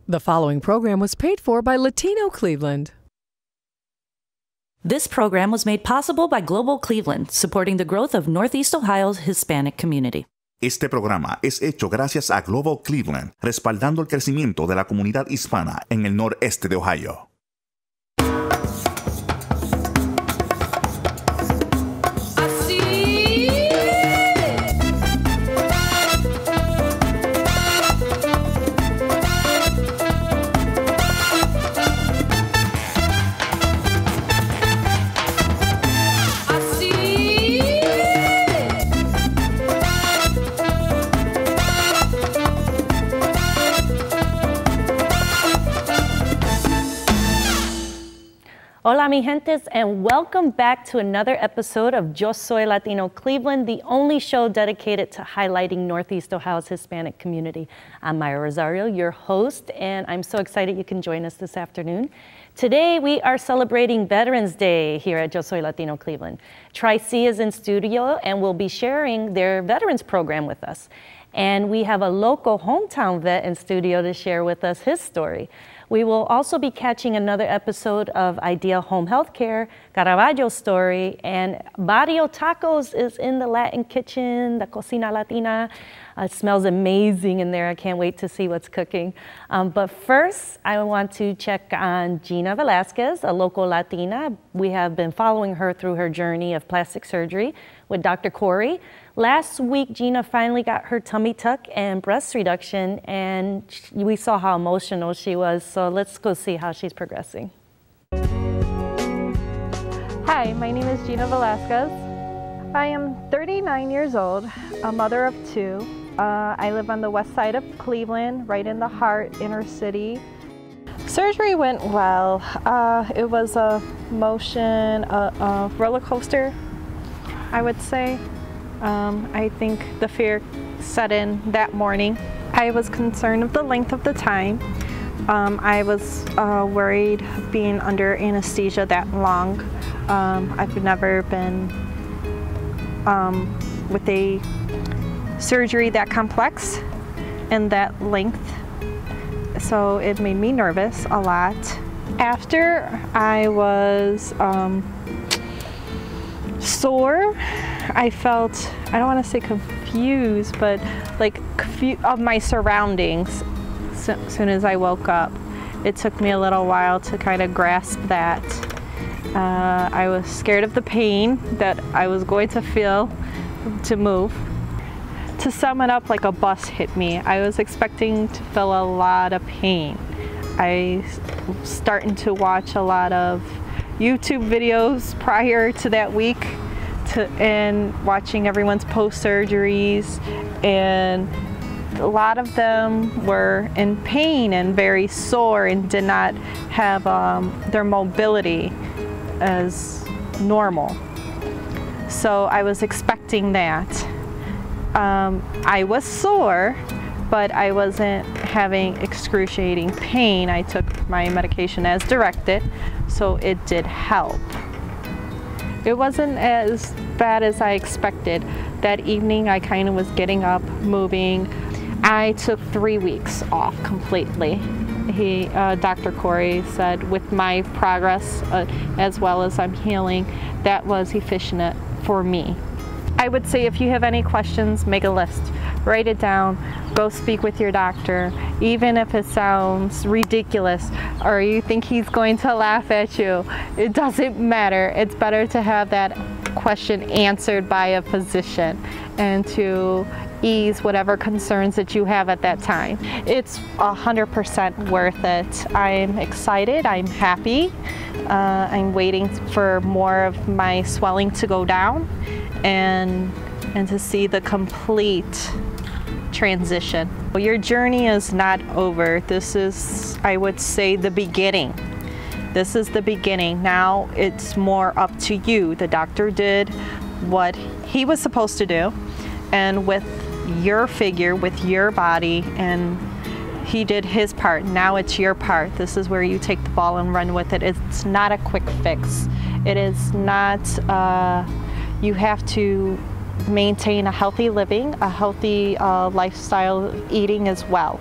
The following program was paid for by Latino Cleveland. This program was made possible by Global Cleveland, supporting the growth of Northeast Ohio's Hispanic community. Este programa es hecho gracias a Global Cleveland, respaldando el crecimiento de la comunidad hispana en el noreste de Ohio. Hola, mi gentes, and welcome back to another episode of Yo Soy Latino Cleveland, the only show dedicated to highlighting Northeast Ohio's Hispanic community. I'm Maya Rosario, your host, and I'm so excited you can join us this afternoon. Today, we are celebrating Veterans Day here at Yo Soy Latino Cleveland. Tri-C is in studio and will be sharing their veterans program with us. And we have a local hometown vet in studio to share with us his story. We will also be catching another episode of Ideal Home Healthcare, Caraballo's story, and Barrio Tacos is in the Latin kitchen, the Cocina Latina. It smells amazing in there. I can't wait to see what's cooking. But first, I want to check on Gina Velasquez, a local Latina. We have been following her through her journey of plastic surgery with Dr. Khoury. Last week, Gina finally got her tummy tuck and breast reduction, and we saw how emotional she was, so let's go see how she's progressing. Hi, my name is Gina Velasquez. I am 39 years old, a mother of two. I live on the west side of Cleveland, right in the heart, inner city. Surgery went well. It was a roller coaster, I would say. I think the fear set in that morning. I was concerned of the length of the time. I was worried being under anesthesia that long. I've never been with a surgery that complex and that length, so it made me nervous a lot. After, I was sore. I felt, I don't want to say confused, but like of my surroundings as soon as I woke up. It took me a little while to kind of grasp that. I was scared of the pain that I was going to feel to move. To sum it up, like a bus hit me. I was expecting to feel a lot of pain. I was starting to watch a lot of YouTube videos prior to that week and watching everyone's post-surgeries, and a lot of them were in pain and very sore and did not have their mobility as normal. So I was expecting that. I was sore, but I wasn't having excruciating pain. I took my medication as directed, so it did help. It wasn't as bad as I expected. That evening, I kind of was getting up, moving. I took 3 weeks off completely. Dr. Khoury said with my progress, as well as I'm healing, that was efficient for me. I would say if you have any questions, make a list. Write it down, go speak with your doctor, even if it sounds ridiculous or you think he's going to laugh at you. It doesn't matter. It's better to have that question answered by a physician and to ease whatever concerns that you have at that time. It's 100% worth it. I'm excited, I'm happy. I'm waiting for more of my swelling to go down and to see the complete transition. Your journey is not over. This is, I would say, the beginning. This is the beginning. Now it's more up to you. The doctor did what he was supposed to do, and with your figure, with your body, and he did his part. Now it's your part. This is where you take the ball and run with it. It's not a quick fix. It is not, you have to maintain a healthy living, a healthy lifestyle eating as well.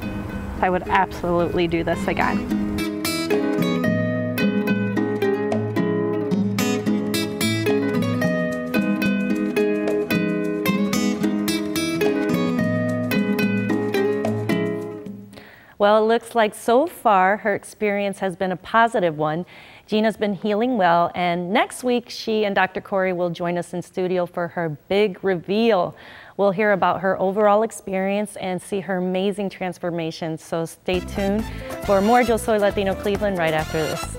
I would absolutely do this again. Well, it looks like so far her experience has been a positive one. Gina's been healing well, and next week she and Dr. Khoury will join us in studio for her big reveal. We'll hear about her overall experience and see her amazing transformation, so stay tuned for more Yo Soy Latino Cleveland right after this.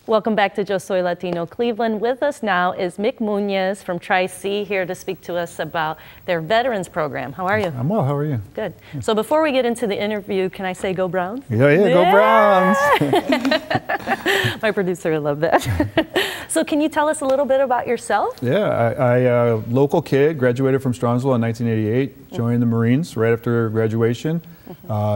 Welcome back to Yo Soy Latino Cleveland. With us now is Mick Munez from Tri-C, here to speak to us about their Veterans Program. How are you? I'm well, how are you? Good. So before we get into the interview, can I say go Browns? Yeah, go Browns! My producer will love that. So can you tell us a little bit about yourself? Yeah, I local kid, graduated from Strongsville in 1988, joined the Marines right after graduation,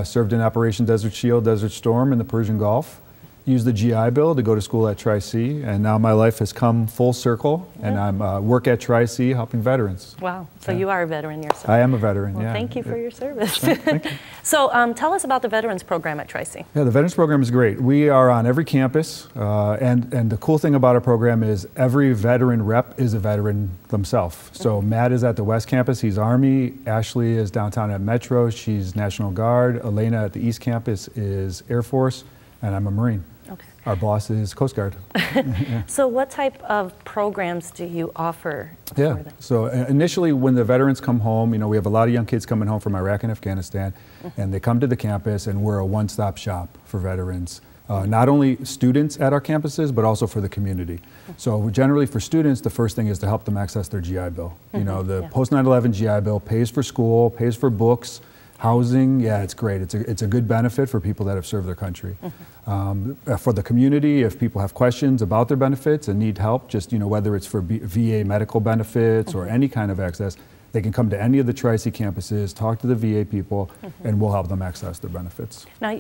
served in Operation Desert Shield, Desert Storm in the Persian Gulf. Used the GI Bill to go to school at Tri-C, and now my life has come full circle, and I'm work at Tri-C helping veterans. Wow, so you are a veteran yourself. I am a veteran, well, yeah. Thank you for your service. Thank you. So tell us about the Veterans Program at Tri-C. Yeah, the Veterans Program is great. We are on every campus, and the cool thing about our program is every veteran rep is a veteran themselves. So Matt is at the West Campus, he's Army. Ashley is downtown at Metro, she's National Guard. Elena at the East Campus is Air Force, and I'm a Marine. Okay. Our boss is Coast Guard. Yeah. So what type of programs do you offer for them? So initially when the veterans come home, you know, we have a lot of young kids coming home from Iraq and Afghanistan, and they come to the campus, and we're a one-stop shop for veterans. Not only students at our campuses, but also for the community. So generally for students, the first thing is to help them access their GI Bill. You know, the post 9/11 GI Bill pays for school, pays for books, housing. Yeah, it's great. It's a good benefit for people that have served their country. For the community, if people have questions about their benefits and need help, just, you know, whether it's for VA medical benefits or any kind of access, they can come to any of the Tri-C campuses, talk to the VA people, and we'll help them access their benefits. Now,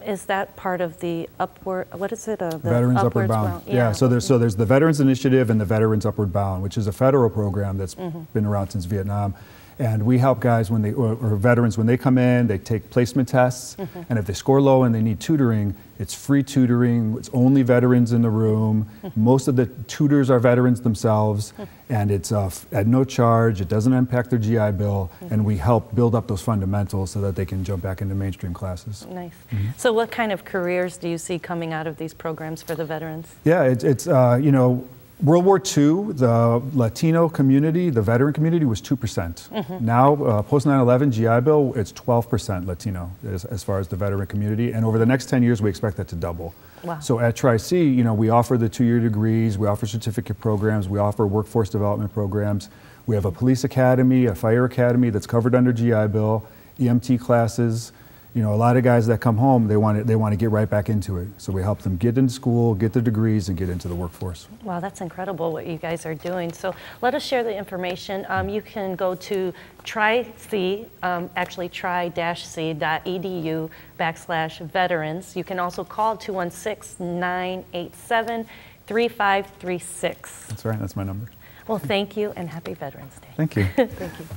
is that part of the upward, what is it? The Veterans Upward Bound. Yeah, so there's the Veterans Initiative and the Veterans Upward Bound, which is a federal program that's been around since Vietnam. And we help guys when they, or veterans, when they come in, they take placement tests, and if they score low and they need tutoring, it's free tutoring, it's only veterans in the room. Most of the tutors are veterans themselves, and it's at no charge, it doesn't impact their GI Bill, and we help build up those fundamentals so that they can jump back into mainstream classes. Nice. So what kind of careers do you see coming out of these programs for the veterans? Yeah, it's you know, World War II, the Latino community, the veteran community was 2%. Now, post 9/11 GI Bill, it's 12% Latino as far as the veteran community. And over the next 10 years, we expect that to double. Wow. So at Tri-C, you know, we offer the 2-year degrees, we offer certificate programs, we offer workforce development programs. We have a police academy, a fire academy that's covered under GI Bill, EMT classes. You know, a lot of guys that come home, they want to get right back into it. So we help them get into school, get their degrees, and get into the workforce. Wow, that's incredible what you guys are doing. So let us share the information. You can go to Tri-C, actually tri-c.edu/veterans. You can also call 216-987-3536. That's right, that's my number. Well, thank you, and happy Veterans Day. Thank you. Thank you.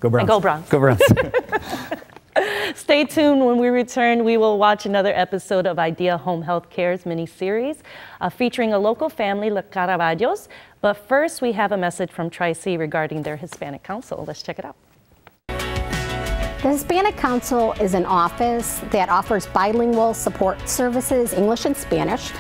Go Browns. And go Browns. Go Browns. Stay tuned. When we return, we will watch another episode of Idea Home Health Care's mini-series featuring a local family, the Caraballos. But first, we have a message from Tri-C regarding their Hispanic Council. Let's check it out. The Hispanic Council is an office that offers bilingual support services, English and Spanish,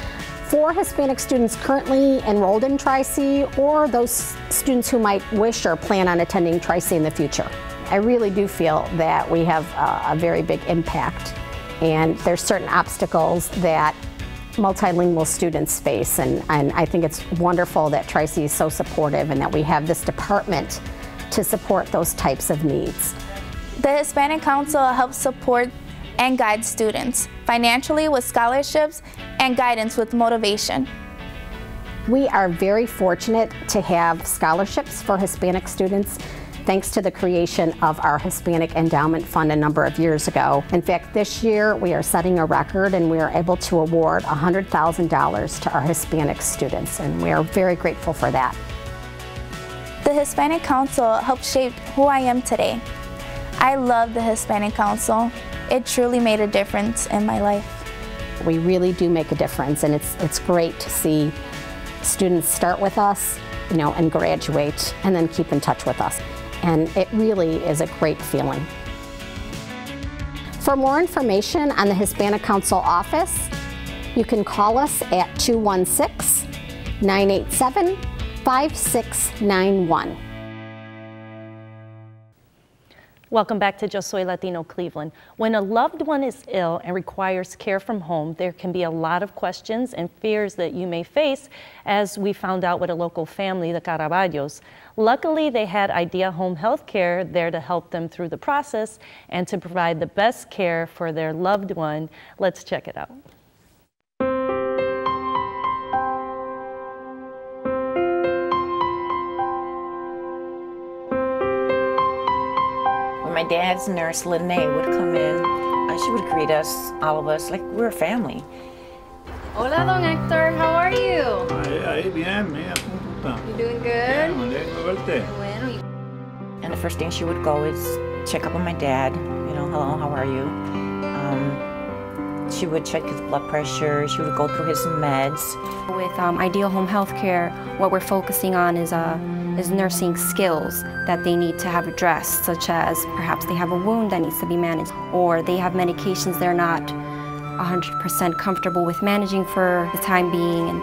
for Hispanic students currently enrolled in Tri-C or those students who might wish or plan on attending Tri-C in the future. I really do feel that we have a very big impact, and there's certain obstacles that multilingual students face, and I think it's wonderful that Tri-C is so supportive and that we have this department to support those types of needs. The Hispanic Council helps support and guide students financially with scholarships and guidance with motivation. We are very fortunate to have scholarships for Hispanic students, thanks to the creation of our Hispanic Endowment Fund a number of years ago. In fact, this year we are setting a record, and we are able to award $100,000 to our Hispanic students, and we are very grateful for that. The Hispanic Council helped shape who I am today. I love the Hispanic Council. It truly made a difference in my life. We really do make a difference, and it's great to see students start with us, and graduate, and then keep in touch with us. And it really is a great feeling. For more information on the Hispanic Council office, you can call us at 216-987-5691. Welcome back to Yo Soy Latino Cleveland. When a loved one is ill and requires care from home, there can be a lot of questions and fears that you may face, as we found out with a local family, the Caraballos. Luckily, they had Idea Home Health Care there to help them through the process and to provide the best care for their loved one. Let's check it out. My dad's nurse, Lene, would come in. She would greet us, all of us, like we're a family. Hola, Don Hector. How are you? Ahí bien, mira, ¿cómo tú estás? You doing good? Yeah, me alegro verte. Bueno. And the first thing she would go is check up on my dad. Hello, how are you? She would check his blood pressure. She would go through his meds. With Ideal Home Health Care, what we're focusing on is nursing skills that they need to have addressed, such as perhaps they have a wound that needs to be managed, or they have medications they're not 100% comfortable with managing for the time being. And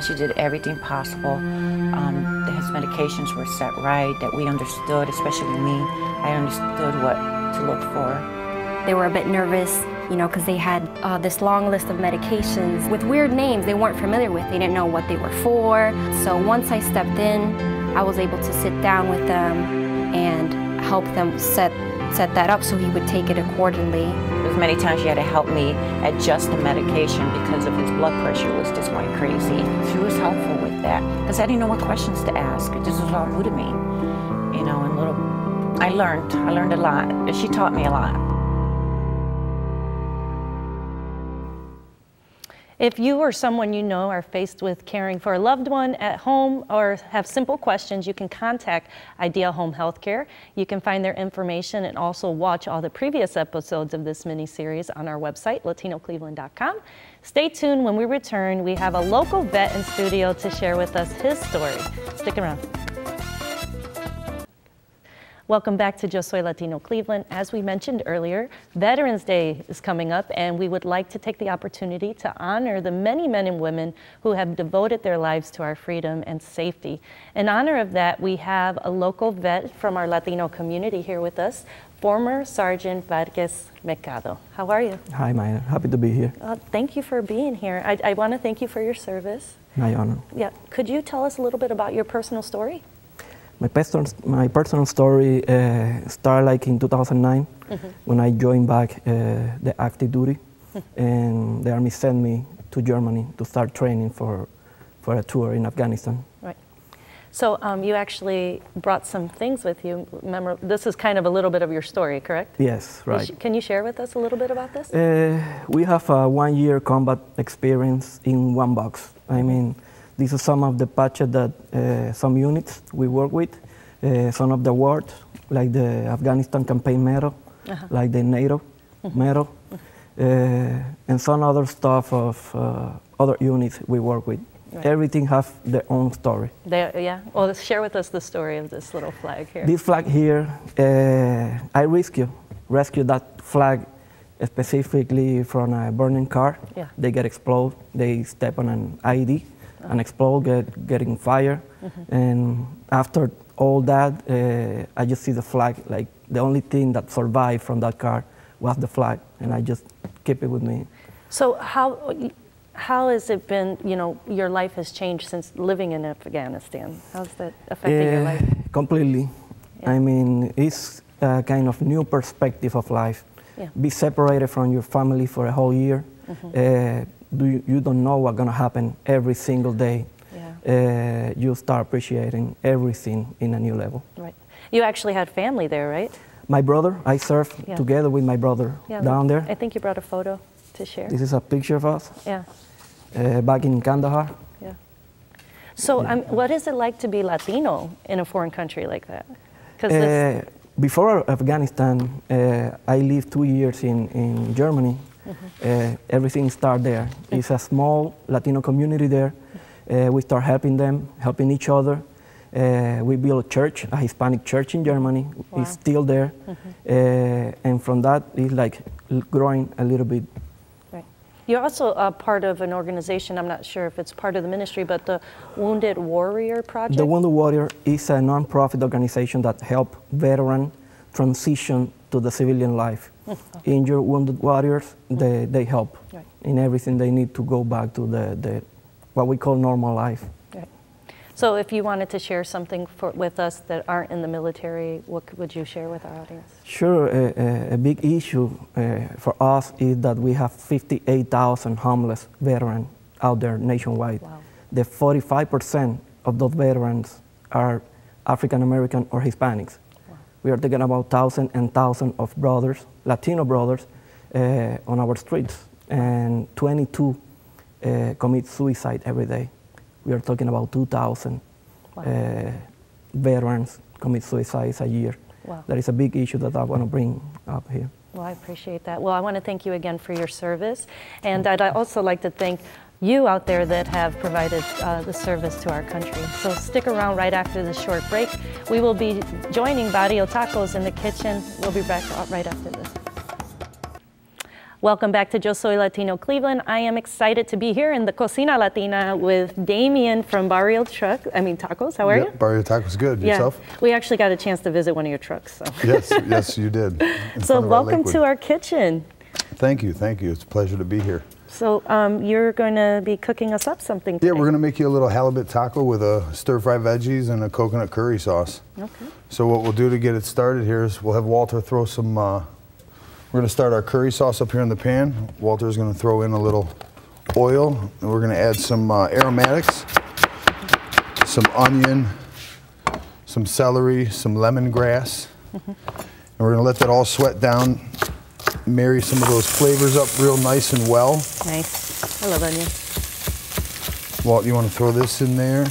she did everything possible. His medications were set right, that we understood, especially me. I understood what to look for. They were a bit nervous, because they had this long list of medications with weird names they weren't familiar with. They didn't know what they were for. So once I stepped in, I was able to sit down with them and help them set that up so he would take it accordingly. There's many times she had to help me adjust the medication because of his blood pressure was just going crazy. She was helpful with that because I didn't know what questions to ask. This was all new to me, and I learned a lot. She taught me a lot. If you or someone you know are faced with caring for a loved one at home or have simple questions, you can contact Idea Home Health Care. You can find their information and also watch all the previous episodes of this mini-series on our website, latinocleveland.com. Stay tuned. When we return, we have a local vet in studio to share with us his story. Stick around. Welcome back to Yo Soy Latino Cleveland. As we mentioned earlier, Veterans Day is coming up, and we would like to take the opportunity to honor the many men and women who have devoted their lives to our freedom and safety. In honor of that, we have a local vet from our Latino community here with us, former Sgt Vargas-Mercado. How are you? Hi, Maya. Happy to be here. Thank you for being here. I want to thank you for your service. My honor. Yeah. Could you tell us a little bit about your personal story? My personal story started like in 2009 when I joined back the active duty, and the Army sent me to Germany to start training for a tour in Afghanistan. Right. So you actually brought some things with you. Remember, this is kind of a little bit of your story, correct? Yes, right. Can you share with us a little bit about this? We have a 1-year combat experience in one box. I mean, these are some of the patches that some units we work with, some of the awards, like the Afghanistan Campaign Medal, like the NATO Medal, and some other stuff of other units we work with. Right. Everything has their own story. Yeah? Well, share with us the story of this little flag here. This flag here, I rescued that flag specifically from a burning car. Yeah. They get exploded, they step on an IED, and explode, getting fire. And after all that, I just see the flag. Like the only thing that survived from that car was the flag, and I just keep it with me. So how has it been, your life has changed since living in Afghanistan? How's that affecting your life? Completely. Yeah. I mean, it's a kind of new perspective of life. Yeah. Be separated from your family for a whole year. You don't know what's going to happen every single day. Yeah. You start appreciating everything in a new level. Right. You actually had family there, right? My brother, I served together with my brother down there. I think you brought a photo to share. This is a picture of us. Yeah. Back in Kandahar. Yeah. So what is it like to be Latino in a foreign country like that? before Afghanistan, I lived 2 years in Germany. Everything started there. It's a small Latino community there. We start helping them, helping each other. We built a church, a Hispanic church in Germany. Wow. It's still there. And from that, it's like growing a little bit. Right. You're also a part of an organization, I'm not sure if it's part of the ministry, but the Wounded Warrior Project? The Wounded Warrior is a non-profit organization that helps veterans transition to the civilian life. Injured, wounded warriors, they help in everything they need to go back to the what we call normal life. Right. So if you wanted to share something with us that aren't in the military, what would you share with our audience? Sure. A big issue for us is that we have 58,000 homeless veterans out there nationwide. Wow. The 45% of those veterans are African American or Hispanics. Wow. We are talking about thousands and thousands of brothers, Latino brothers, on our streets, and 22 commit suicide every day. We are talking about 2,000 veterans commit suicides a year. Wow. That is a big issue that I want to bring up here. Well, I appreciate that. Well, I want to thank you again for your service. And I'd also like to thank you out there that have provided the service to our country. So stick around right after this short break. We will be joining Barrio Tacos in the kitchen. We'll be back right after this. Welcome back to Yo Soy Latino Cleveland. I am excited to be here in the Cocina Latina with Damien from Barrio Tacos. How are you? Barrio Tacos, good. Yourself? We actually got a chance to visit one of your trucks. So. Yes, you did. So welcome to our kitchen. Thank you. It's a pleasure to be here. So you're going to be cooking us up something today. Yeah, we're going to make you a little halibut taco with a stir-fried veggies and a coconut curry sauce. Okay. So what we'll do to get it started here is we'll have Walter throw some, we're going to start our curry sauce up here in the pan. Walter's going to throw in a little oil, and we're going to add some aromatics, some onion, some celery, some lemongrass, and we're going to let that all sweat down. Marry some of those flavors up real nice and well. Nice. I love onion. Walt, you want to throw this in there?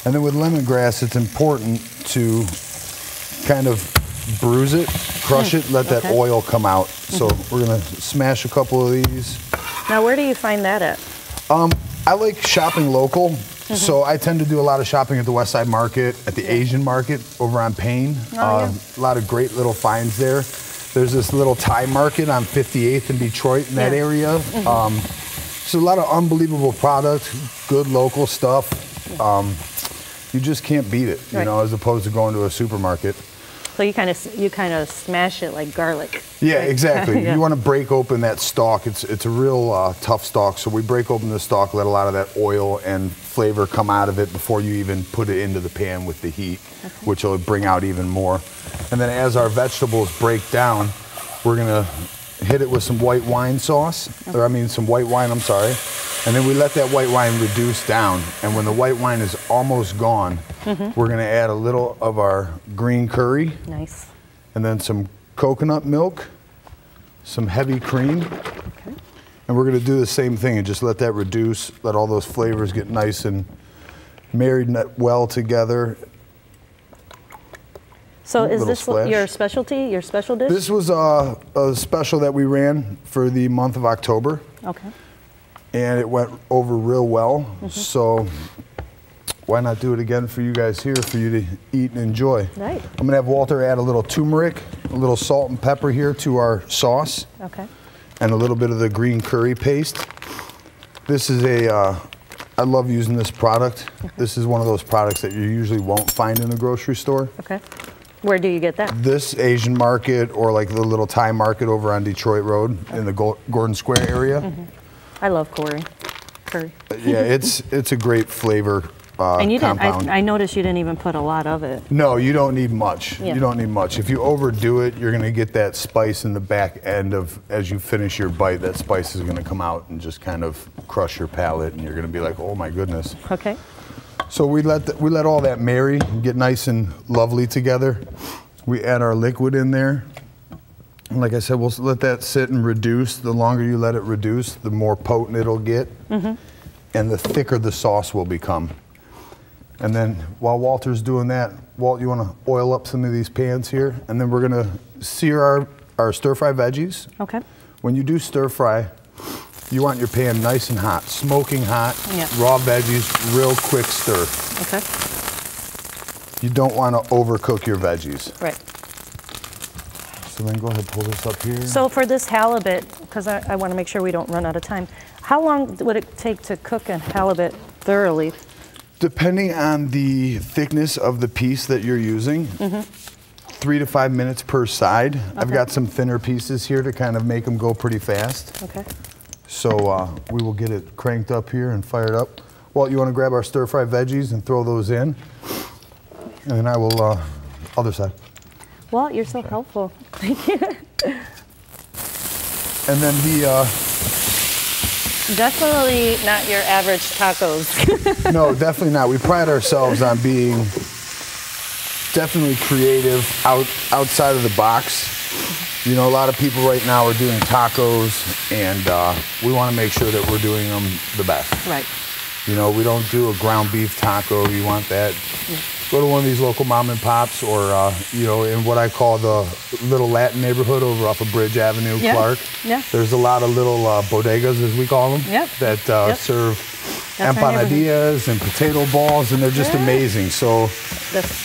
And then with lemongrass, it's important to kind of bruise it, crush it, let that oil come out. So we're going to smash a couple of these. Now, where do you find that at? I like shopping local. So I tend to do a lot of shopping at the West Side Market, at the Asian Market over on Payne. A lot of great little finds there. There's this little Thai market on 58th in Detroit in that area. So a lot of unbelievable product, good local stuff. You just can't beat it, you know, as opposed to going to a supermarket. So you kind of smash it like garlic. Yeah, right? Exactly. You want to break open that stalk. It's a real tough stalk. So we break open the stalk, let a lot of that oil and flavor come out of it before you even put it into the pan with the heat, which will bring out even more. And then as our vegetables break down, we're going to hit it with some white wine sauce, some white wine, I'm sorry. And then we let that white wine reduce down. And when the white wine is almost gone, we're going to add a little of our green curry. Nice. And then some coconut milk, some heavy cream. And we're going to do the same thing and just let that reduce, let all those flavors get nice and married well together. So is this your specialty, your special dish? This was a special that we ran for the month of October. Okay. And it went over real well. So why not do it again for you guys here for you to eat and enjoy? Right. I'm going to have Walter add a little turmeric, a little salt and pepper here to our sauce. Okay. And a little bit of the green curry paste. This is I love using this product. This is one of those products that you usually won't find in a grocery store. Okay. Where do you get that? This Asian market or like the little Thai market over on Detroit Road in the Gordon Square area. I love Khoury. Curry. Yeah, it's a great flavor and you compound. didn't, I noticed you didn't even put a lot of it. No, you don't need much. Yeah. You don't need much. If you overdo it, you're going to get that spice in the back end of, as you finish your bite, that spice is going to come out and just kind of crush your palate, and you're going to be like, oh my goodness. Okay. So we let all that marry and get nice and lovely together. We add our liquid in there. And like I said, we'll let that sit and reduce. The longer you let it reduce, the more potent it'll get, and the thicker the sauce will become. And then while Walter's doing that, Walt, you want to oil up some of these pans here, and then we're going to sear our stir-fry veggies. Okay. When you do stir-fry, you want your pan nice and hot, smoking hot, raw veggies, real quick stir. Okay. You don't want to overcook your veggies. Right. So then go ahead, pull this up here. So for this halibut, because I want to make sure we don't run out of time, how long would it take to cook a halibut thoroughly? Depending on the thickness of the piece that you're using, 3 to 5 minutes per side. Okay. I've got some thinner pieces here to kind of make them go pretty fast. Okay. So we will get it cranked up here and fired up. Walt, you want to grab our stir-fry veggies and throw those in? And then I will, other side. Walt, you're so helpful. Thank you. And then the... Definitely not your average tacos. No, definitely not. We pride ourselves on being definitely creative, outside of the box. You know, a lot of people right now are doing tacos, and we want to make sure that we're doing them the best. Right. You know, we don't do a ground beef taco. You want that? Go to one of these local mom and pops, or you know, in what I call the little Latin neighborhood over off of Bridge Avenue, Clark. Yeah. There's a lot of little bodegas, as we call them, that serve empanadillas and potato balls, and they're just amazing. So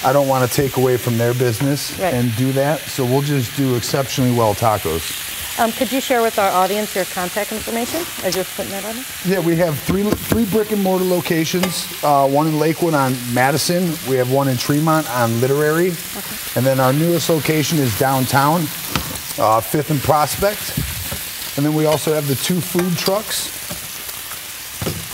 I don't want to take away from their business and do that. So we'll just do exceptionally well tacos. Could you share with our audience your contact information as you're putting that on there? Yeah, we have three brick and mortar locations. One in Lakewood on Madison. We have one in Tremont on Literary. Okay. And then our newest location is downtown, 5th and Prospect. And then we also have the 2 food trucks.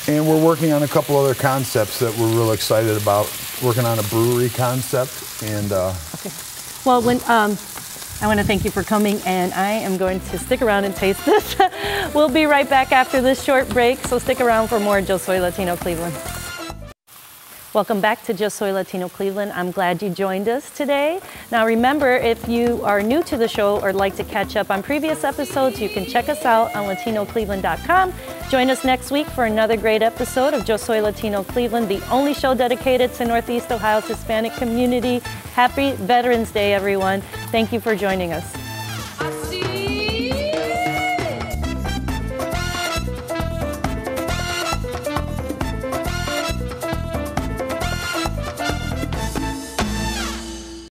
And we're working on a couple other concepts that we're real excited about. Working on a brewery concept. And okay. Well, when I want to thank you for coming, and I am going to stick around and taste this. We'll be right back after this short break, so stick around for more Yo Soy Latino Cleveland. Welcome back to Yo Soy Latino Cleveland. I'm glad you joined us today. Now remember, if you are new to the show or like to catch up on previous episodes, you can check us out on latinocleveland.com. Join us next week for another great episode of Yo Soy Latino Cleveland, the only show dedicated to Northeast Ohio's Hispanic community. Happy Veterans Day, everyone. Thank you for joining us.